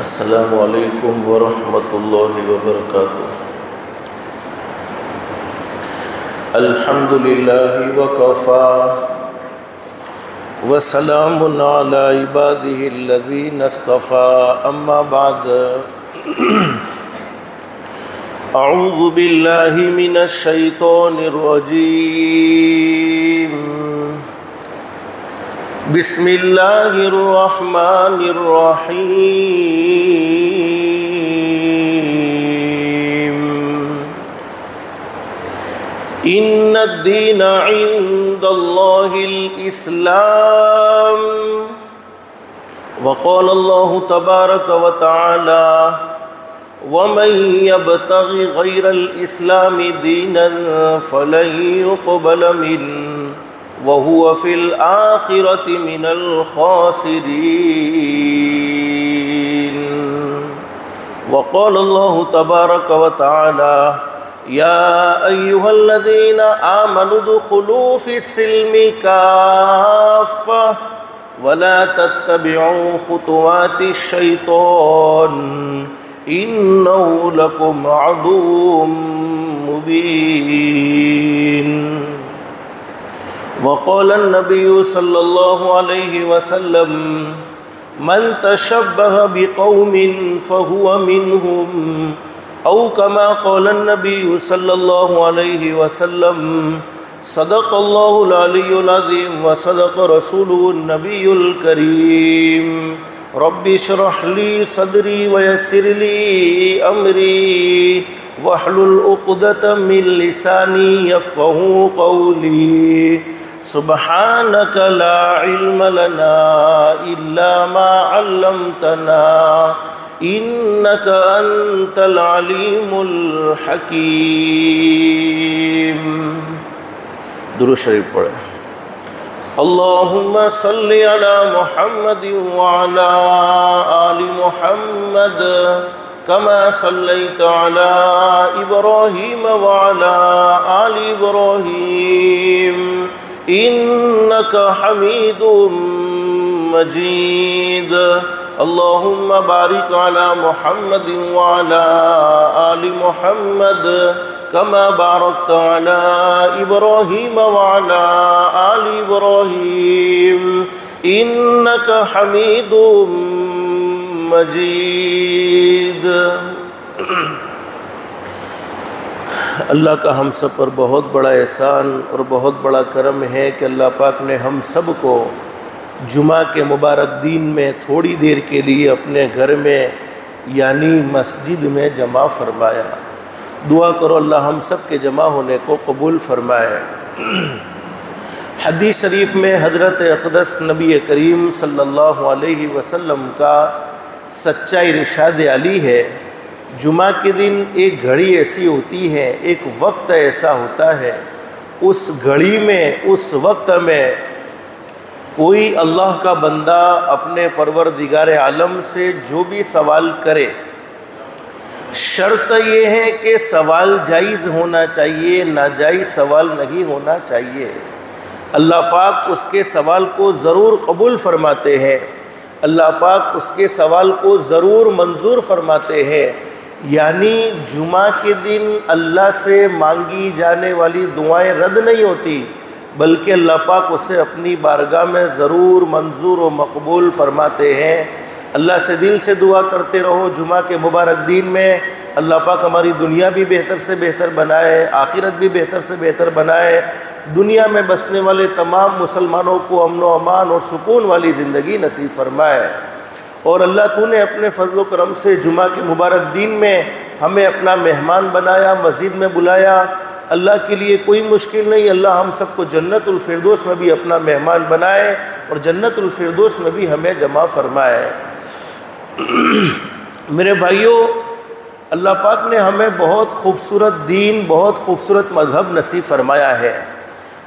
السلام علیکم ورحمۃ اللہ وبرکاتہ۔ الحمد للہ وکفی وسلام علی عبادہ الذین اصطفی، اما بعد اعوذ باللہ من الشیطان الرجیم، بسم اللہ الرحمن الرحیم، ان الدین عند اللہ الاسلام، وقال اللہ تبارک وتعالی ومن يبتغ غیر الاسلام دینا فلن يقبل منه وهو في الآخرة من الخاسرين، وقال الله تبارك وتعالى يا أيها الذين آمنوا ادخلوا في السلم كافة ولا تتبعوا خطوات الشيطان إنه لكم عدو مبين، وقال النبي صلى الله عليه وسلم من تشبه بقوم فهو منهم، أو كما قال النبي صلى الله عليه وسلم صدق الله العلي العظيم وصدق رسوله النبي الكريم، رب اشرح لي صدري ويسر لي أمري واحلل عقدة من لساني يفقهوا قولي، سبحانك لا علم لنا إلا ما علمتنا إنك أنت العليم الحكيم۔ درود شریف پڑھیں۔ اللهم صل على محمد وعلى آل محمد كما صليت على إبراهيم وعلى آل إبراهيم إنك حميد مجيد، اللهم بارك على محمد وعلى آل محمد كما باركت على إبراهيم وعلى آل إبراهيم إنك حميد مجید۔ اللہ کا ہم سب پر بہت بڑا احسان اور بہت بڑا کرم ہے کہ اللہ پاک نے ہم سب کو جمعہ کے مبارک دن میں تھوڑی دیر کے لیے اپنے گھر میں یعنی مسجد میں جمع فرمایا۔ دعا کرو اللہ ہم سب کے جمع ہونے کو قبول فرمائے۔ حدیث شریف میں حضرت اقدس نبی کریم صلی اللہ علیہ وسلم کا سچا ارشاد علی ہے، جمعہ کے دن ایک گھڑی ایسی ہوتی ہے، ایک وقت ایسا ہوتا ہے، اس گھڑی میں اس وقت میں کوئی اللہ کا بندہ اپنے پروردگار عالم سے جو بھی سوال کرے، شرط یہ ہے کہ سوال جائز ہونا چاہیے، ناجائز سوال نہیں ہونا چاہیے۔ اللہ پاک اس کے سوال کو ضرور قبول فرماتے ہیں، اللہ پاک اس کے سوال کو ضرور منظور فرماتے ہیں، یعنی جمعہ کے دن اللہ سے مانگی جانے والی دعائیں رد نہیں ہوتی، بلکہ اللہ پاک اسے اپنی بارگاہ میں ضرور منظور و مقبول فرماتے ہیں۔ اللہ سے دل سے دعا کرتے رہو جمعہ کے مبارک دن میں اللہ پاک ہماری دنیا بھی بہتر سے بہتر بنائے، آخرت بھی بہتر سے بہتر بنائے، دنیا میں بسنے والے تمام مسلمانوں کو امن و امان اور سکون والی زندگی نصیب فرمائے۔ اور اللہ تو نے اپنے فضل و کرم سے جمعہ کے مبارک دن میں ہمیں اپنا مہمان بنایا، مسجد میں بلایا، اللہ کے لیے کوئی مشکل نہیں، اللہ ہم سب کو جنت الفردوس میں بھی اپنا مہمان بنائے اور جنت الفردوس میں بھی ہمیں جمع فرمائے۔ میرے بھائیوں، اللہ پاک نے ہمیں بہت خوبصورت دین، بہت خوبصورت مذہب نصیب فرمایا ہے۔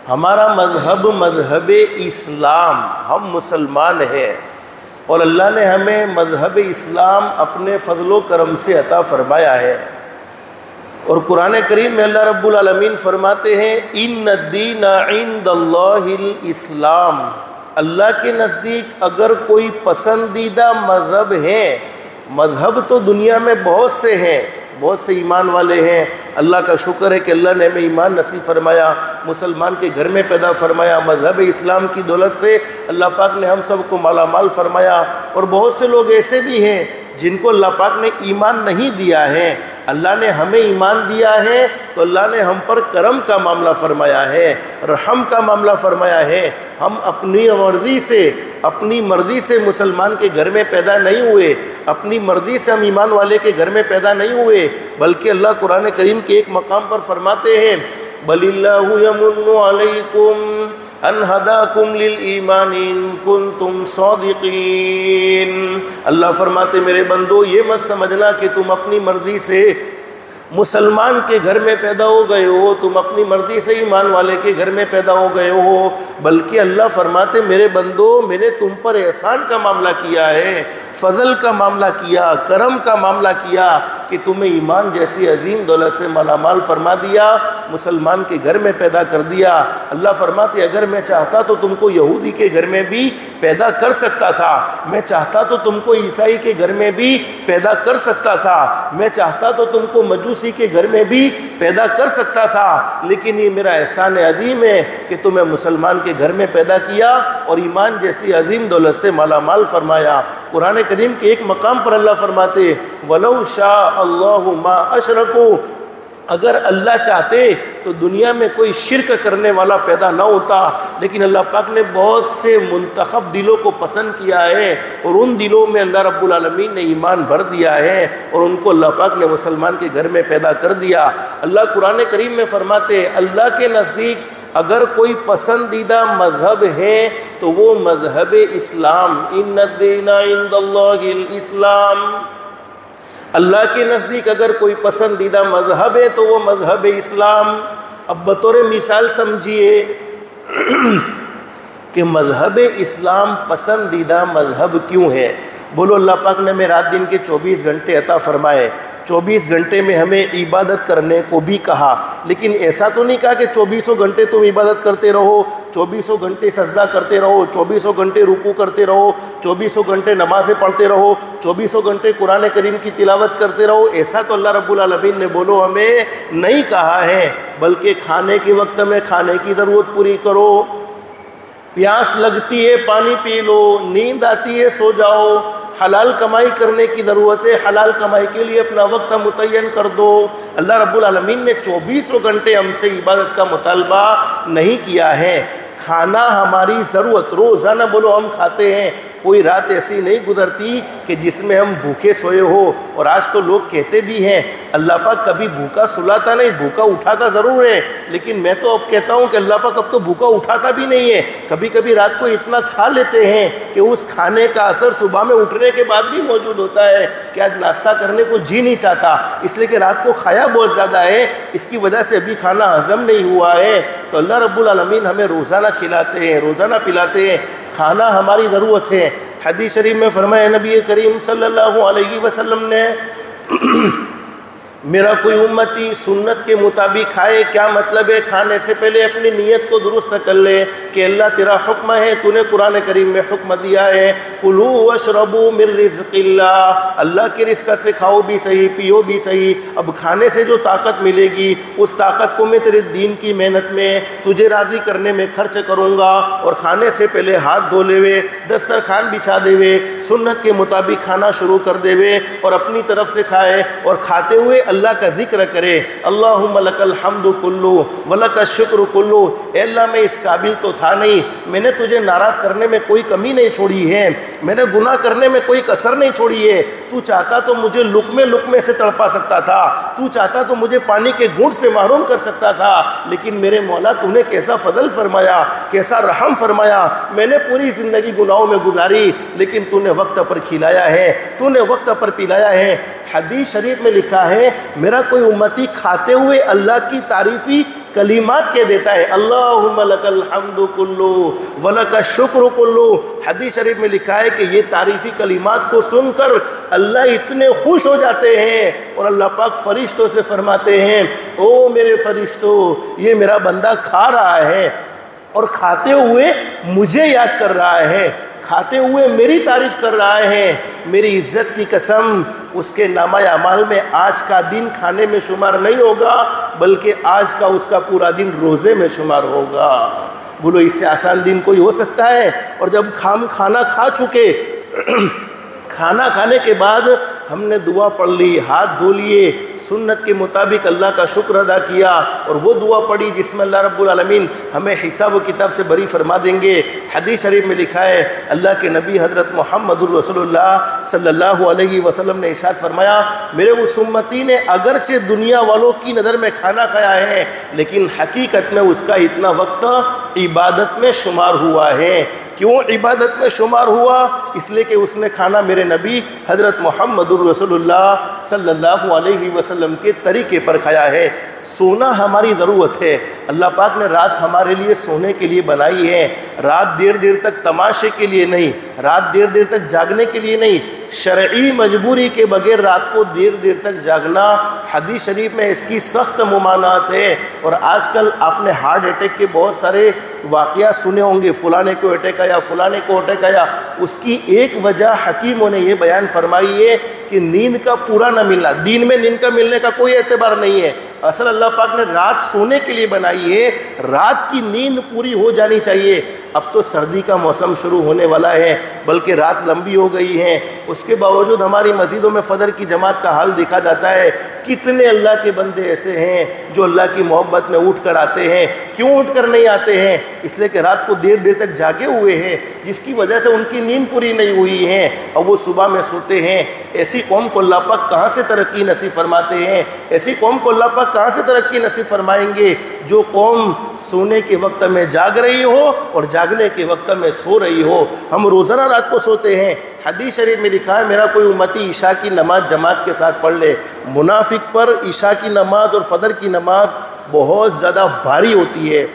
ہمارا مذہب مذہب اسلام، ہم مسلمان ہیں اور اللہ نے ہمیں مذہب اسلام اپنے فضل و کرم سے عطا فرمایا ہے۔ اور قرآن کریم میں اللہ رب العالمین فرماتے ہیں ان الدین عند اللہ الاسلام، اللہ کے نزدیک اگر کوئی پسندیدہ مذہب ہے مذہب تو دنیا میں بہت سے ہیں، بہت سے ایمان والے ہیں، اللہ کا شکر ہے کہ اللہ نے ہمیں ایمان نصیب فرمایا، مسلمان کے گھر میں پیدا فرمایا، مذہب اسلام کی دولت سے اللہ پاک نے ہم سب کو مالا مال فرمایا۔ اور بہت سے لوگ ایسے بھی ہیں جن کو اللہ پاک نے ایمان نہیں دیا ہے، اللہ نے ہمیں ایمان دیا ہے تو اللہ نے ہم پر کرم کا معاملہ فرمایا ہے، رحم کا معاملہ فرمایا ہے۔ ہم اپنی مرضی سے مسلمان کے گھر میں پیدا نہیں ہوئے، اپنی مرضی سے ہم ایمان والے کے گھر میں پیدا نہیں ہوئے، بلکہ اللہ قرآن کریم کے ایک مقام پر فرماتے ہیں بَلِ اللَّهُ يَمُنُّ عَلَيْكُمْ أَنْ هَدَاكُمْ لِلْإِيمَانِ إِن كُنتُمْ صَادِقِينَ۔ اللہ فرماتے میرے بندو یہ مت سمجھنا کہ تم اپنی مرضی سے مسلمان کے گھر میں پیدا ہو گئے ہو، تم اپنی مرضی سے ایمان والے کے گھر میں پیدا ہو گئے ہو، بلکہ اللہ فرماتے میرے بندو میں نے تم پر احسان کا معاملہ کیا ہے، فضل کا معاملہ کیا، کرم کا معاملہ کیا کہ تمہیں ایمان جیسی عظیم دولت سے مالا مال فرما دیا، مسلمان کے گھر میں پیدا کر دیا۔ اللہ فرماتے اگر میں چاہتا تو تم کو یہودی کے گھر میں بھی پیدا کر سکتا تھا، میں چاہتا تو تم کو عیسائی کے گھر میں بھی پیدا کر سکتا تھا، میں چاہتا تو تم کو مجوسی کے گھر میں بھی پیدا کر سکتا تھا، لیکن یہ میرا احسان عظیم ہے کہ تمہیں مسلمان کے گھر میں پیدا کیا اور ایمان جیسی عظیم دولت سے مالا مال فرمایا۔ قرآن کریم کے ایک مقام پر اللہ فرماتے وَلَوْ شَاءَ اللَّهُ مَا أَشْرَكُوا، اگر اللہ چاہتے تو دنیا میں کوئی شرک کرنے والا پیدا نہ ہوتا، لیکن اللہ پاک نے بہت سے منتخب دلوں کو پسند کیا ہے اور ان دلوں میں اللہ رب العالمین نے ایمان بھر دیا ہے اور ان کو اللہ پاک نے مسلمان کے گھر میں پیدا کر دیا۔ اللہ قرآن کریم میں فرماتے اللہ کے نزدیک اگر کوئی پسندیدہ مذہب ہے تو وہ مذہب اسلام، ان الدین عند اللہ الاسلام، اللہ کے نزدیک اگر کوئی پسندیدہ مذہب ہے تو وہ مذہب اسلام۔ اب بطور مثال سمجھیے کہ مذہب اسلام پسندیدہ مذہب کیوں ہے؟ بولو اللہ پاک نے ہمیں رات دن کے 24 گھنٹے عطا فرمائے، 24 گھنٹے میں ہمیں عبادت کرنے کو بھی کہا، لیکن ایسا تو نہیں کہا کہ 24 گھنٹے تم عبادت کرتے رہو، 24 گھنٹے سجدہ کرتے رہو، 24 گھنٹے رکوع کرتے رہو، 24 گھنٹے نمازیں پڑھتے رہو، 24 گھنٹے قرآن کریم کی تلاوت کرتے رہو۔ ایسا تو اللہ رب العالمین نے بولو ہمیں نہیں کہا ہے، بلکہ کھانے کے وقت میں کھانے کی ضرورت پوری کرو، پیاس لگتی ہے پانی پی لو، نیند آتی ہے سو جاؤ، حلال کمائی کرنے کی ضرورت ہے، حلال کمائی کے لیے اپنا وقت متعین کر دو۔ اللہ رب العالمین نے 24 گھنٹے ہم سے عبادت کا مطالبہ نہیں کیا ہے۔ کھانا ہماری ضرورت، روزانہ بولو ہم کھاتے ہیں، کوئی رات ایسی نہیں گزرتی کہ جس میں ہم بھوکے سوئے ہو، اور آج تو لوگ کہتے بھی ہیں اللہ پاک کبھی بھوکا سلاتا نہیں، بھوکا اٹھاتا ضرور ہے، لیکن میں تو اب کہتا ہوں کہ اللہ پاک اب تو بھوکا اٹھاتا بھی نہیں ہے، کبھی کبھی رات کو اتنا کھا لیتے ہیں کہ اس کھانے کا اثر صبح میں اٹھنے کے بعد بھی موجود ہوتا ہے کہ آج ناشتہ کرنے کو جی نہیں چاہتا، اس لیے کہ رات کو کھایا بہت زیادہ ہے، اس کی وجہ سے ابھی کھانا ہضم نہیں ہوا ہے۔ تو اللہ رب العالمین ہمیں روزانہ کھلاتے ہیں، روزانہ پلاتے ہیں، کھانا ہماری ضرورت ہے۔ حدیث شریف میں فرمایا نبی کریم صلی اللہ علیہ وسلم نے میرا کوئی امتی سنت کے مطابق کھائے، کیا مطلب ہے؟ کھانے سے پہلے اپنی نیت کو درست کر لے کہ اللہ تیرا حکم ہے، تو نے قرآن کریم میں حکم دیا ہے کلوا واشربوا من رزق اللہ، اللہ کے رزق سے کھاؤ بھی صحیح، پیو بھی صحیح۔ اب کھانے سے جو طاقت ملے گی اس طاقت کو میں تیرے دین کی محنت میں تجھے راضی کرنے میں خرچ کروں گا، اور کھانے سے پہلے ہاتھ دھو لے ہوئے، دسترخوان بچھا دے ہوئے، سنت کے مطابق کھانا شروع کر دے ہوئے اور اپنی طرف سے کھائے، اور کھاتے ہوئے اللہ کا ذکر کرے، اللہم لک الحمد کلو ولک الشکر کلو، اے اللہ میں اس قابل تو تھا نہیں، میں نے تجھے ناراض کرنے میں کوئی کمی نہیں چھوڑی ہے، میں نے گناہ کرنے میں کوئی کسر نہیں چھوڑی ہے، تو چاہتا تو مجھے لقمے سے تڑپا سکتا تھا، تو چاہتا تو مجھے پانی کے گھونٹ سے محروم کر سکتا تھا، لیکن میرے مولا تو نے کیسا فضل فرمایا، کیسا رحم فرمایا، میں نے پوری زندگی گناہوں میں گزاری لیکن تو نے وقت پر کھلایا ہے، تو نے وقت پر پلایا ہے۔ حدیث شریف میں لکھا ہے میرا کوئی امتی کھاتے ہوئے اللہ کی تعریفی کلمات کہہ دیتا ہے، اللہم لک الحمد کلو ولک الشکر کلو۔ حدیث شریف میں لکھا ہے کہ یہ تعریفی کلمات کو سن کر اللہ اتنے خوش ہو جاتے ہیں اور اللہ پاک فرشتوں سے فرماتے ہیں او میرے فرشتوں، یہ میرا بندہ کھا رہا ہے اور کھاتے ہوئے مجھے یاد کر رہا ہے، کھاتے ہوئے میری تعریف کر رہا ہے، میری عزت کی قسم اس کے نامہ اعمال میں آج کا دن کھانے میں شمار نہیں ہوگا، بلکہ آج کا اس کا پورا دن روزے میں شمار ہوگا۔ بولو اس سے آسان دن کوئی ہو سکتا ہے؟ اور جب ہم کھانا کھا چکے، کھانا کھانے کے بعد ہم نے دعا پڑھ لی، ہاتھ دھو لیے، سنت کے مطابق اللہ کا شکر ادا کیا، اور وہ دعا پڑھی جس میں اللہ رب العالمین ہمیں حساب و کتاب سے بری فرما دیں گے۔ حدیث شریف میں لکھا ہے، اللہ کے نبی حضرت محمد الرسول اللہ صلی اللہ علیہ وسلم نے ارشاد فرمایا، میرے اس امتی نے اگرچہ دنیا والوں کی نظر میں کھانا کھایا ہے، لیکن حقیقت میں اس کا اتنا وقت عبادت میں شمار ہوا ہے۔ کیوں عبادت میں شمار ہوا؟ اس لیے کہ اس نے کھانا میرے نبی حضرت محمد الرسول اللہ صلی اللہ علیہ وسلم کے طریقے پر کھایا ہے۔ سونا ہماری ضرورت ہے، اللہ پاک نے رات ہمارے لیے سونے کے لیے بنائی ہے، رات دیر دیر تک تماشے کے لیے نہیں، رات دیر دیر تک جاگنے کے لیے نہیں، شرعی مجبوری کے بغیر رات کو دیر دیر تک جاگنا، حدیث شریف میں اس کی سخت ممانعت ہے۔ اور آج کل آپ نے ہارٹ اٹیک کے بہت سارے واقعات سنے ہوں گے، فلانے کو اٹیک آیا، فلانے کو اٹیک آیا۔ اس کی ایک وجہ حکیموں نے یہ بیان فرمائی ہے کہ نیند کا پورا نہ ملنا۔ دین میں نیند کا ملنے کا کوئی اعتبار نہیں ہے، اصل اللہ پاک نے رات سونے کے لیے بنائی ہے، رات کی نیند پوری ہو جانی چاہیے۔ اب تو سردی کا موسم شروع ہونے والا ہے، بلکہ رات لمبی ہو گئی ہے، اس کے باوجود ہماری مسجدوں میں فجر کی جماعت کا حال دیکھا جاتا ہے۔ کتنے اللہ کے بندے ایسے ہیں جو اللہ کی محبت میں اٹھ کر آتے ہیں۔ کیوں اٹھ کر نہیں آتے ہیں؟ اس لیے کہ رات کو دیر دیر تک جاگے ہوئے ہیں، جس کی وجہ سے ان کی نیند پوری نہیں ہوئی ہے، اور وہ صبح میں سوتے ہیں۔ ایسی قوم کو اللہ پاک کہاں سے ترقی نصیب فرماتے ہیں؟ ایسی قوم کو اللہ پاک کہاں سے ترقی نصیب فرمائیں گے؟ جو قوم سونے کے وقت میں جاگ رہی ہو اور جاگنے کے وقت میں سو رہی ہو۔ ہم روزانہ رات کو سوتے ہیں۔ حدیث شریف میں لکھا ہے، میرا کوئی امتی عشاء کی نماز جماعت کے ساتھ پڑھ لے۔ منافق پر عشاء کی نماز اور فجر کی نماز بہت زیادہ بھاری ہوتی ہے۔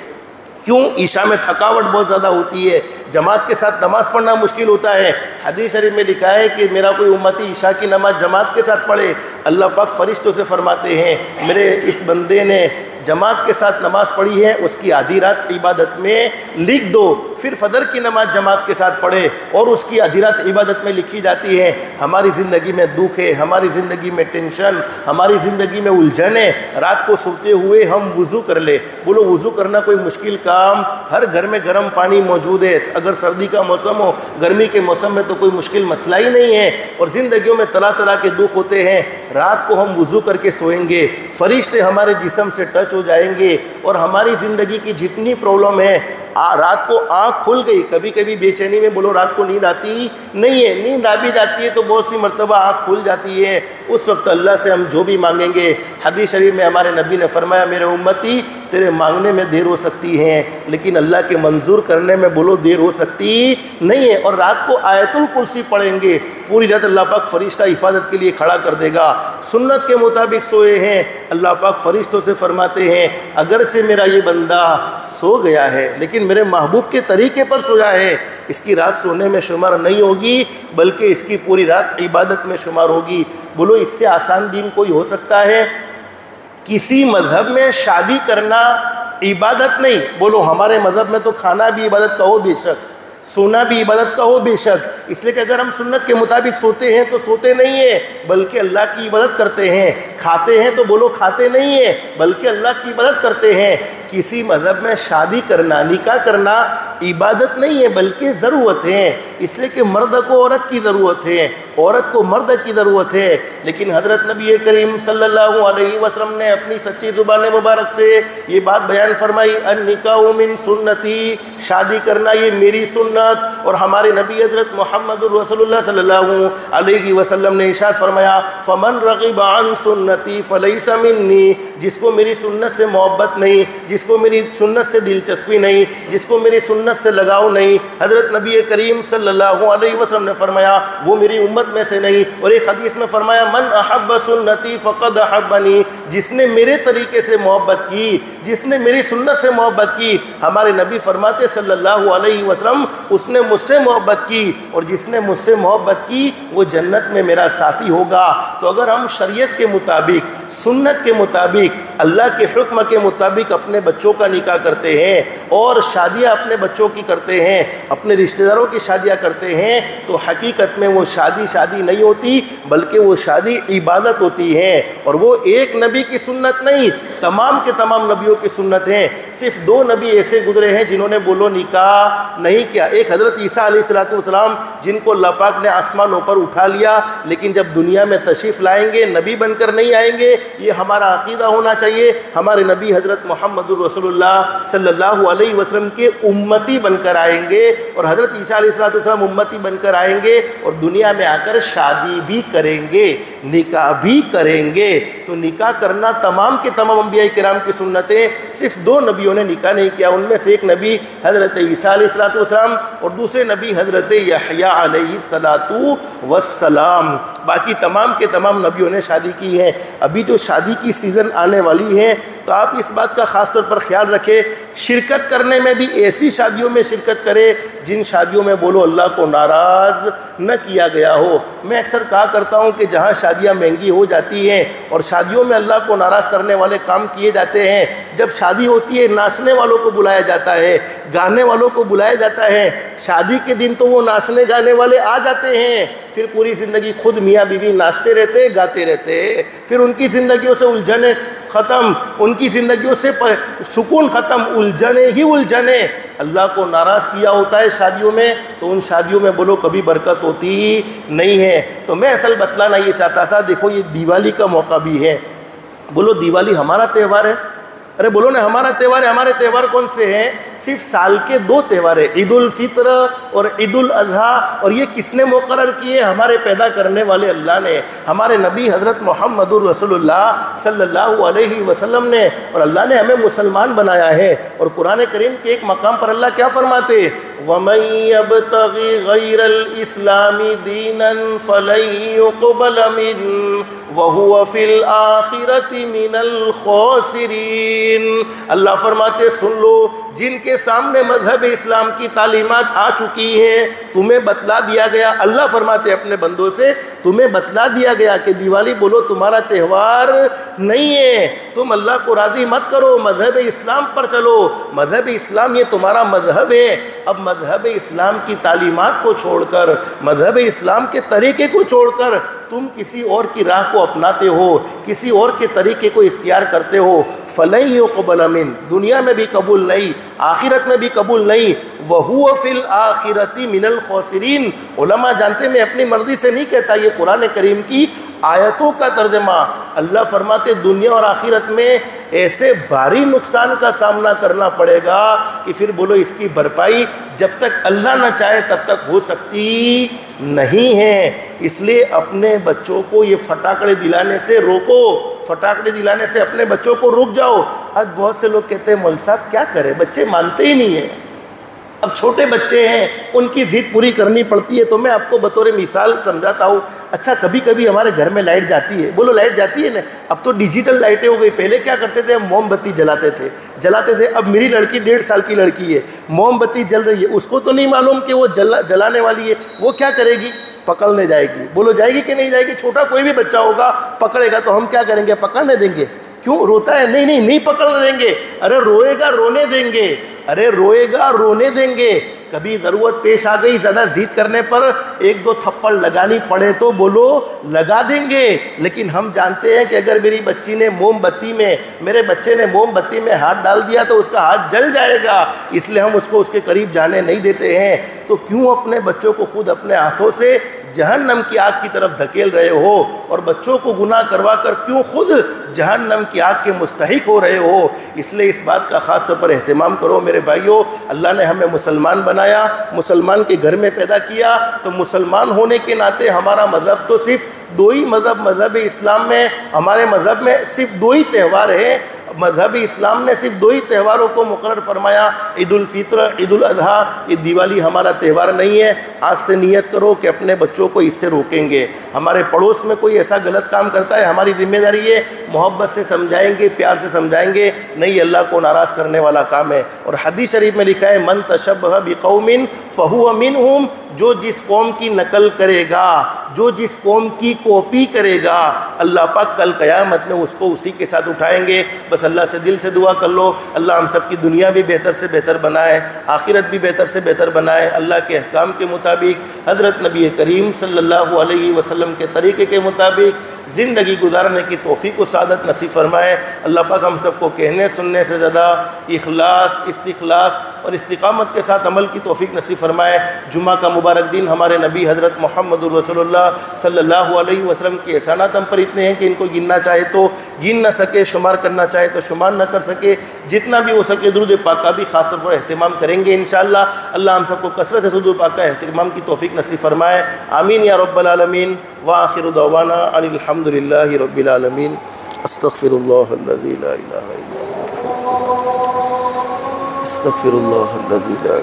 کیوں؟ عشاء میں تھکاوٹ بہت زیادہ ہوتی ہے، جماعت کے ساتھ نماز پڑھنا مشکل ہوتا ہے۔ حدیث شریف میں لکھا ہے کہ میرا کوئی امتی عشاء کی نماز جماعت کے ساتھ پڑھے، اللہ پاک فرشتوں سے فرماتے ہیں، میرے اس بندے نے جماعت کے ساتھ نماز پڑھی ہے، اس کی آدھی رات عبادت میں لکھ دو۔ پھر فجر کی نماز جماعت کے ساتھ پڑھے اور اس کی آدھی رات عبادت میں لکھی جاتی ہے۔ ہماری زندگی میں دکھ ہے، ہماری زندگی میں ٹینشن، ہماری زندگی میں الجھن ہے، رات کو سوتے ہوئے ہم وضو کر لے۔ بولو وضو کرنا کوئی مشکل کام؟ ہر گھر میں گرم پانی موجود ہے، اگر سردی کا موسم ہو، گرمی کے موسم میں تو کوئی مشکل مسئلہ ہی نہیں ہے۔ اور زندگیوں میں طرح طرح کے دکھ ہوتے ہیں، رات کو ہم وضو کر کے سوئیں گے، فرشتے ہمارے جسم سے ٹچ ہو جائیں گے، اور ہماری زندگی کی جتنی پرابلم ہے، رات کو آنکھ کھل گئی۔ کبھی کبھی بے چینی میں بولو رات کو نیند آتی نہیں ہے، نیند آ بھی جاتی ہے تو بہت سی مرتبہ آنکھ کھل جاتی ہے، اس وقت اللہ سے ہم جو بھی مانگیں گے، حدیث شریف میں ہمارے نبی نے فرمایا، میرے امتی تیرے مانگنے میں دیر ہو سکتی ہے، لیکن اللہ کے منظور کرنے میں بولو دیر ہو سکتی نہیں ہے۔ اور رات کو آیت الکرسی پڑھیں گے، پوری رات اللہ پاک فرشتہ حفاظت کے لیے کھڑا کر دے گا۔ سنت کے مطابق سوئے ہیں، اللہ پاک فرشتوں سے فرماتے ہیں، اگرچہ میرا یہ بندہ سو گیا ہے لیکن میرے محبوب کے طریقے پر سویا ہے، اس کی رات سونے میں شمار نہیں ہوگی، بلکہ اس کی پوری رات عبادت میں شمار ہوگی۔ بولو اس سے آسان دین کوئی ہو سکتا ہے؟ کسی مذہب میں شادی کرنا عبادت نہیں، بولو ہمارے مذہب میں تو کھانا بھی عبادت کا ہو بے شک، سونا بھی عبادت کا ہو بے شک، اس لیے کہ اگر ہم سنت کے مطابق سوتے ہیں تو سوتے نہیں ہیں بلکہ اللہ کی عبادت کرتے ہیں، کھاتے ہیں تو بولو کھاتے نہیں ہیں بلکہ اللہ کی عبادت کرتے ہیں۔ کسی مذہب میں شادی کرنا، نکاح کرنا عبادت نہیں ہے بلکہ ضرورت ہے، اس لیے کہ مرد کو عورت کی ضرورت ہے، عورت کو مرد کی ضرورت ہے۔ لیکن حضرت نبی کریم صلی اللہ علیہ وسلم نے اپنی سچی زبان مبارک سے یہ بات بیان فرمائی، النکاح من سنتی، شادی کرنا یہ میری سنت۔ اور ہمارے نبی حضرت محمد رسول اللہ صلی اللہ علیہ وسلم نے ارشاد فرمایا، فمن رغب عن سنتی فلیس منی، جس کو میری سنت سے محبت نہیں، جس کو میری سنت سے دلچسپی نہیں، جس کو میری سنت سے لگاؤ نہیں، حضرت نبی کریم صلی اللہ علیہ وسلم نے فرمایا وہ میری امت میں سے نہیں۔ اور ایک حدیث میں فرمایا، من احب سنتی فقد احبنی، جس نے میرے طریقے سے محبت کی، جس نے میری سنت سے محبت کی، ہمارے نبی فرماتے صلی اللہ علیہ وسلم، اس نے مجھ سے محبت کی، اور جس نے مجھ سے محبت کی وہ جنت میں میرا ساتھی ہوگا۔ تو اگر ہم شریعت کے مطابق، سنت کے مطابق، اللہ کے حکم کے مطابق اپنے بچوں کا نکاح کرتے ہیں اور شادیاں اپنے بچوں کی کرتے ہیں، اپنے رشتہ داروں کی شادیاں کرتے ہیں، تو حقیقت میں وہ شادی نہیں ہوتی، بلکہ وہ شادی عبادت ہوتی ہے۔ اور وہ ایک نبی کی سنت نہیں، تمام کے تمام نبیوں کی سنت ہیں۔ صرف 2 نبی ایسے گزرے ہیں جنہوں نے بولو نکاح نہیں کیا۔ ایک حضرت عیسیٰ علیہ السلام جن کو اللہ پاک نے آسمانوں پر اٹھا لیا، لیکن جب دنیا میں تشریف لائیں گے نبی بن کر نہیں آئیں گے، یہ ہمارا عقیدہ ہونا چاہیے۔ ہمارے نبی حضرت محمد الرسول اللہ صلی اللہ علیہ وسلم کے امتی بن کر آئیں گے، اور حضرت عیسیٰ علیہ السلام امتی بن کر آئیں گے اور دنیا میں آ کر شادی بھی کریں گے، نکاح بھی کریں گے۔ تو نکاح کرنا تمام کے تمام انبیاء کرام کی سنتیں، صرف 2 نبیوں نے نکاح نہیں کیا، ان میں سے ایک نبی حضرت عیسیٰ علیہ السلام اور دوسرے نبی حضرت یحییٰ علیہ السلام۔ باقی تمام کے تمام نبیوں نے شادی کی ہے۔ ابھی جو شادی کی سیزن آنے والی ہے تو آپ اس بات کا خاص طور پر خیال رکھیں، شرکت کرنے میں بھی ایسی شادیوں میں شرکت کرے جن شادیوں میں بولو اللہ کو ناراض نہ کیا گیا ہو۔ میں اکثر کہا کرتا ہوں کہ جہاں شادیاں مہنگی ہو جاتی ہیں اور شادیوں میں اللہ کو ناراض کرنے والے کام کیے جاتے ہیں، جب شادی ہوتی ہے ناچنے والوں کو بلایا جاتا ہے، گانے والوں کو بلایا جاتا ہے، شادی کے دن تو وہ ناچنے گانے والے آ جاتے ہیں، پھر پوری زندگی خود میاں بیوی ناچتے رہتے، گاتے رہتے، پھر ان کی زندگیوں سے الجھنیں ختم، ان کی زندگیوں سے سکون ختم، الجھنیں ہی الجھنیں۔ اللہ کو ناراض کیا ہوتا ہے شادیوں میں تو ان شادیوں میں بولو کبھی برکت ہوتی نہیں ہے۔ تو میں اصل بتلانا یہ چاہتا تھا، دیکھو یہ دیوالی کا موقع بھی ہے، بولو دیوالی ہمارا تہوار ہے، ارے بولو نا ہمارا تہوار ہے۔ ہمارے تہوار کون سے ہیں؟ صرف سال کے 2 تہوار ہیں، عید الفطر اور عید الاضحیٰ، اور یہ کس نے مقرر کیے؟ ہمارے پیدا کرنے والے اللہ نے، ہمارے نبی حضرت محمد الرسول اللہ صلی اللہ علیہ وسلم نے، اور اللہ نے ہمیں مسلمان بنایا ہے۔ اور قرآن کریم کے ایک مقام پر اللہ کیا فرماتے؟ وَمَن يَبْتَغِ غَيْرَ الْإِسْلَامِ دِينًا فَلَن يُقْبَلَ مِنْهُ وَهُوَ فِي الْآخِرَةِ مِنَ الْخَاسِرِينَ۔ اللہ فرماتے سن لو، جن کے سامنے مذہب اسلام کی تعلیمات آ چکی ہیں، تمہیں بتلا دیا گیا، اللہ فرماتے اپنے بندوں سے تمہیں بتلا دیا گیا کہ دیوالی بولو تمہارا تہوار نہیں ہے، تم اللہ کو راضی مت کرو، مذہب اسلام پر چلو، مذہب اسلام یہ تمہارا مذہب ہے۔ اب مذہب اسلام کی تعلیمات کو چھوڑ کر، مذہب اسلام کے طریقے کو چھوڑ کر تم کسی اور کی راہ کو اپناتے ہو، کسی اور کے طریقے کو اختیار کرتے ہو، فَلَن يُقْبَلَ مِنْهُ، دنیا میں بھی قبول نہیں، آخرت میں بھی قبول نہیں، وَهُوَ فِي الْآخِرَةِ مِنَ الْخَاسِرِينَ۔ علماء جانتے میں اپنی مرضی سے نہیں کہتا، یہ قرآن کریم کی آیتوں کا ترجمہ۔ اللہ فرماتے دنیا اور آخرت میں ایسے بھاری نقصان کا سامنا کرنا پڑے گا کہ پھر بولو اس کی بھرپائی جب تک اللہ نہ چاہے تب تک ہو سکتی نہیں ہے۔ اس لیے اپنے بچوں کو یہ پٹاخے دلانے سے روکو، پٹاخے دلانے سے اپنے بچوں کو روک جاؤ۔ آج بہت سے لوگ کہتے ہیں مول صاحب کیا کرے، بچے مانتے ہی نہیں ہیں، اب چھوٹے بچے ہیں ان کی ضد پوری کرنی پڑتی ہے۔ تو میں آپ کو بطور مثال سمجھاتا ہوں۔ اچھا کبھی کبھی ہمارے گھر میں لائٹ جاتی ہے، بولو لائٹ جاتی ہے نا، اب تو ڈیجیٹل لائٹیں ہو گئی، پہلے کیا کرتے تھے ہم موم بتی جلاتے تھے۔ اب میری لڑکی 1.5 سال کی لڑکی ہے، موم بتی جل رہی ہے، اس کو تو نہیں معلوم کہ وہ جلانے والی ہے، وہ کیا کرے گی؟ پکڑنے جائے گی۔ بولو جائے گی کہ نہیں جائے گی؟ چھوٹا کوئی بھی بچہ ہوگا پکڑے گا تو ہم کیا کریں گے؟ پکڑنے دیں گے؟ کیوں روتا ہے؟ نہیں پکڑنے دیں گے۔ ارے روئے گا رونے دیں گے، ارے روئے گا رونے دیں گے۔ کبھی ضرورت پیش آ گئی زیادہ ضد کرنے پر 1-2 تھپڑ لگانی پڑے تو بولو لگا دیں گے، لیکن ہم جانتے ہیں کہ اگر میری بچی نے میرے بچے نے موم بتی میں ہاتھ ڈال دیا تو اس کا ہاتھ جل جائے گا، اس لیے ہم اس کو اس کے قریب جانے نہیں دیتے ہیں۔ تو کیوں اپنے بچوں کو خود اپنے ہاتھوں سے جہنم کی آگ کی طرف دھکیل رہے ہو، اور بچوں کو گناہ کروا کر کیوں خود جہنم کی آگ کے مستحق ہو رہے ہو؟ اس لیے اس بات کا خاص طور پر اہتمام کرو میرے بھائیوں۔ اللہ نے ہمیں مسلمان بنایا، مسلمان کے گھر میں پیدا کیا، تو مسلمان ہونے کے ناطے ہمارا مذہب تو صرف 2 ہی مذہب اسلام میں، ہمارے مذہب میں صرف 2 ہی تہوار ہیں۔ مذہب اسلام نے صرف 2 ہی تہواروں کو مقرر فرمایا، عید الفطر، عید الاضحیٰ۔ یہ دیوالی ہمارا تہوار نہیں ہے۔ آج سے نیت کرو کہ اپنے بچوں کو اس سے روکیں گے۔ ہمارے پڑوس میں کوئی ایسا غلط کام کرتا ہے، ہماری ذمہ داری ہے محبت سے سمجھائیں گے، پیار سے سمجھائیں گے، نہیں اللہ کو ناراض کرنے والا کام ہے۔ اور حدیث شریف میں لکھا ہے من تشبہ بقوم فہو منہم، جو جس قوم کی نقل کرے گا جو جس قوم کی کاپی کرے گا اللہ پاک کل قیامت میں اس کو اسی کے ساتھ اٹھائیں گے۔ بس اللہ سے دل سے دعا کر لو، اللہ ہم سب کی دنیا بھی بہتر سے بہتر بنائے، آخرت بھی بہتر سے بہتر بنائے، اللہ کے احکام کے مطابق حضرت نبی کریم صلی اللہ علیہ وسلم کے طریقے کے مطابق زندگی گزارنے کی توفیق و سعادت نصیب فرمائے۔ اللہ پاک ہم سب کو کہنے سننے سے زیادہ اخلاص، استخلاص اور استقامت کے ساتھ عمل کی توفیق نصیب فرمائے۔ جمعہ کا مبارک دن ہمارے نبی حضرت محمد رسول اللہ صلی اللہ علیہ وسلم کے احسانات ہم پر اتنے ہیں کہ ان کو گننا چاہے تو گن نہ سکے، شمار کرنا چاہے تو شمار نہ کر سکے۔ جتنا بھی ہو سکے درود پاک کا بھی خاص طور پر اہتمام کریں گے انشاءاللہ۔ اللہ ہم سب کو کثرت سے درود پاک کا اہتمام کی توفیق نصیب فرمائے، آمین یا رب العالمین۔ وآخر دعوانا ان الحمد للہ رب العالمین۔ استغفر اللہ الذی لا الہ الا هو، استغفر اللہ الذی لا